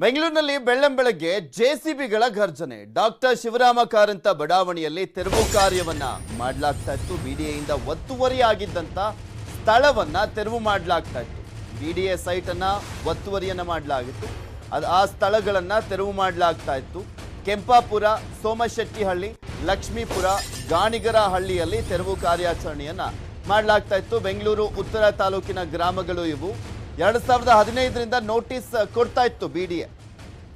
ಬೆಂಗಳೂರಿನಲ್ಲಿ ಬೆಳ್ಳಂಬೆಳಗ್ಗೆ ಜೆಸಿಬಿಗಳ ಘರ್ಜನೆ. ಡಾಕ್ಟರ್ ಶಿವರಾಮ ಕಾರಂತ ಬಡಾವಣೆಯಲ್ಲಿ ತೆರವು ಕಾರ್ಯವನ್ನ ಮಾಡಲಾಗ್ತಾ ಇತ್ತು. ಬಿಡಿಎಯಿಂದ ಒತ್ತುವರಿಯಾಗಿದ್ದಂತ ಸ್ಥಳವನ್ನ ತೆರವು ಮಾಡಲಾಗ್ತಾ ಇತ್ತು. ಬಿಡಿಎ ಸೈಟ್ ಅನ್ನ ಒತ್ತುವರಿಯನ್ನ ಮಾಡಲಾಗಿತ್ತು. ಆ ಸ್ಥಳಗಳನ್ನ ತೆರವು ಮಾಡಲಾಗ್ತಾ ಇತ್ತು. ಕೆಂಪಾಪುರ, ಸೋಮಶೆಟ್ಟಿಹಳ್ಳಿ, ಲಕ್ಷ್ಮೀಪುರ, ಗಾಣಿಗರಹಳ್ಳಿಯಲ್ಲಿ ತೆರವು ಕಾರ್ಯಾಚರಣೆಯನ್ನ ಮಾಡಲಾಗ್ತಾ ಇತ್ತು. ಬೆಂಗಳೂರು ಉತ್ತರ ತಾಲೂಕಿನ ಗ್ರಾಮಗಳು ಇವು. 2015ರಿಂದ ನೋಟಿಸ್ ಕೊಡ್ತಾ ಇತ್ತು ಬಿಡಿಎ.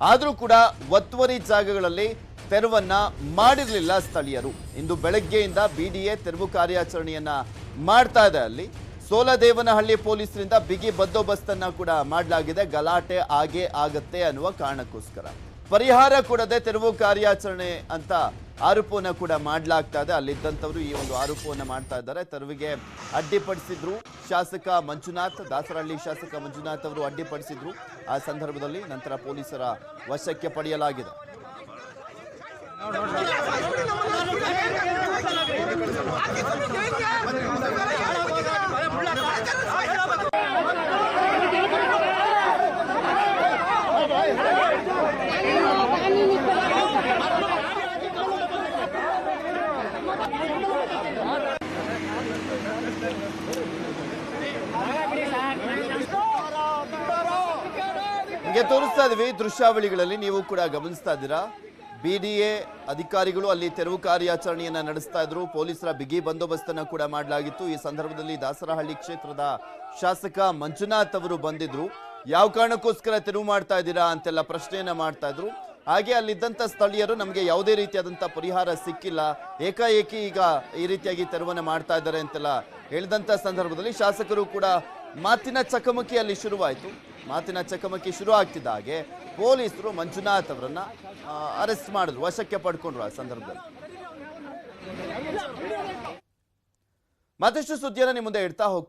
ಆದರೂ ಕೂಡ ಒತ್ತುವರಿ ಜಾಗಗಳಲ್ಲಿ ತೆರವನ್ನ ಮಾಡಿರಲಿಲ್ಲ ಸ್ಥಳೀಯರು. ಇಂದು ಬೆಳಗ್ಗೆಯಿಂದ ಬಿಡಿಎ ತೆರವು ಕಾರ್ಯಾಚರಣೆಯನ್ನ ಮಾಡ್ತಾ ಇದೆ. ಅಲ್ಲಿ ಸೋಲದೇವನಹಳ್ಳಿ ಪೊಲೀಸರಿಂದ ಬಿಗಿ ಬಂದೋಬಸ್ತನ್ನ ಕೂಡ ಮಾಡಲಾಗಿದೆ. ಗಲಾಟೆ ಆಗೇ ಆಗತ್ತೆ ಅನ್ನುವ ಕಾರಣಕ್ಕೋಸ್ಕರ ಪರಿಹಾರ ಕೊಡದೆ ತೆರವು ಕಾರ್ಯಾಚರಣೆ ಅಂತ ಆರೋಪವನ್ನು ಕೂಡ ಮಾಡಲಾಗ್ತಾ ಇದೆ. ಅಲ್ಲಿದ್ದಂಥವರು ಈ ಒಂದು ಆರೋಪವನ್ನು ಮಾಡ್ತಾ ಇದ್ದಾರೆ. ತೆರವಿಗೆ ಅಡ್ಡಿಪಡಿಸಿದ್ರು ಶಾಸಕ ಮಂಜುನಾಥ್, ದಾಸರಹಳ್ಳಿ ಶಾಸಕ ಮಂಜುನಾಥ್ ಅವರು ಅಡ್ಡಿಪಡಿಸಿದ್ರು. ಆ ಸಂದರ್ಭದಲ್ಲಿ ನಂತರ ಪೊಲೀಸರ ವಶಕ್ಕೆ ಪಡೆಯಲಾಗಿದೆ. ನಿಮಗೆ ತೋರಿಸ್ತಾ ಇದೀವಿ ದೃಶ್ಯಾವಳಿಗಳಲ್ಲಿ, ನೀವು ಕೂಡ ಗಮನಿಸ್ತಾ ಇದ್ದೀರಾ. ಬಿಡಿಎ ಅಧಿಕಾರಿಗಳು ಅಲ್ಲಿ ತೆರವು ಕಾರ್ಯಾಚರಣೆಯನ್ನ ನಡೆಸ್ತಾ ಇದ್ರು. ಪೊಲೀಸರ ಬಿಗಿ ಬಂದೋಬಸ್ತನ್ನ ಕೂಡ ಮಾಡಲಾಗಿತ್ತು. ಈ ಸಂದರ್ಭದಲ್ಲಿ ದಾಸರಹಳ್ಳಿ ಕ್ಷೇತ್ರದ ಶಾಸಕ ಮಂಜುನಾಥ್ ಅವರು ಬಂದಿದ್ರು. ಯಾವ ಕಾರಣಕ್ಕೋಸ್ಕರ ತೆರವು ಮಾಡ್ತಾ ಇದ್ದೀರಾ ಅಂತೆಲ್ಲ ಪ್ರಶ್ನೆಯನ್ನ ಮಾಡ್ತಾ ಇದ್ರು. ಹಾಗೆ ಅಲ್ಲಿದ್ದಂಥ ಸ್ಥಳೀಯರು ನಮಗೆ ಯಾವುದೇ ರೀತಿಯಾದಂಥ ಪರಿಹಾರ ಸಿಕ್ಕಿಲ್ಲ, ಏಕಾಏಕಿ ಈಗ ಈ ರೀತಿಯಾಗಿ ತೆರವನ್ನ ಮಾಡ್ತಾ ಇದ್ದಾರೆ ಅಂತೆಲ್ಲ ಹೇಳಿದಂಥ ಸಂದರ್ಭದಲ್ಲಿ ಶಾಸಕರು ಕೂಡ ಮಾತಿನ ಚಕಮಕಿ ಅಲ್ಲಿ ಶುರುವಾಯಿತು. ಮಾತಿನ ಚಕಮಕಿ ಶುರು ಆಗ್ತಿದ್ದ ಹಾಗೆ ಪೊಲೀಸರು ಮಂಜುನಾಥ್ ಅವರನ್ನ ಅರೆಸ್ಟ್ ಮಾಡಿದ್ರು, ವಶಕ್ಕೆ ಪಡ್ಕೊಂಡ್ರು. ಆ ಸಂದರ್ಭದಲ್ಲಿ ಮತ್ತಷ್ಟು ಸುದ್ದಿಯನ್ನು ನಿಮ್ಮ ಮುಂದೆ ಇಡ್ತಾ ಹೋಗ್ತೀವಿ.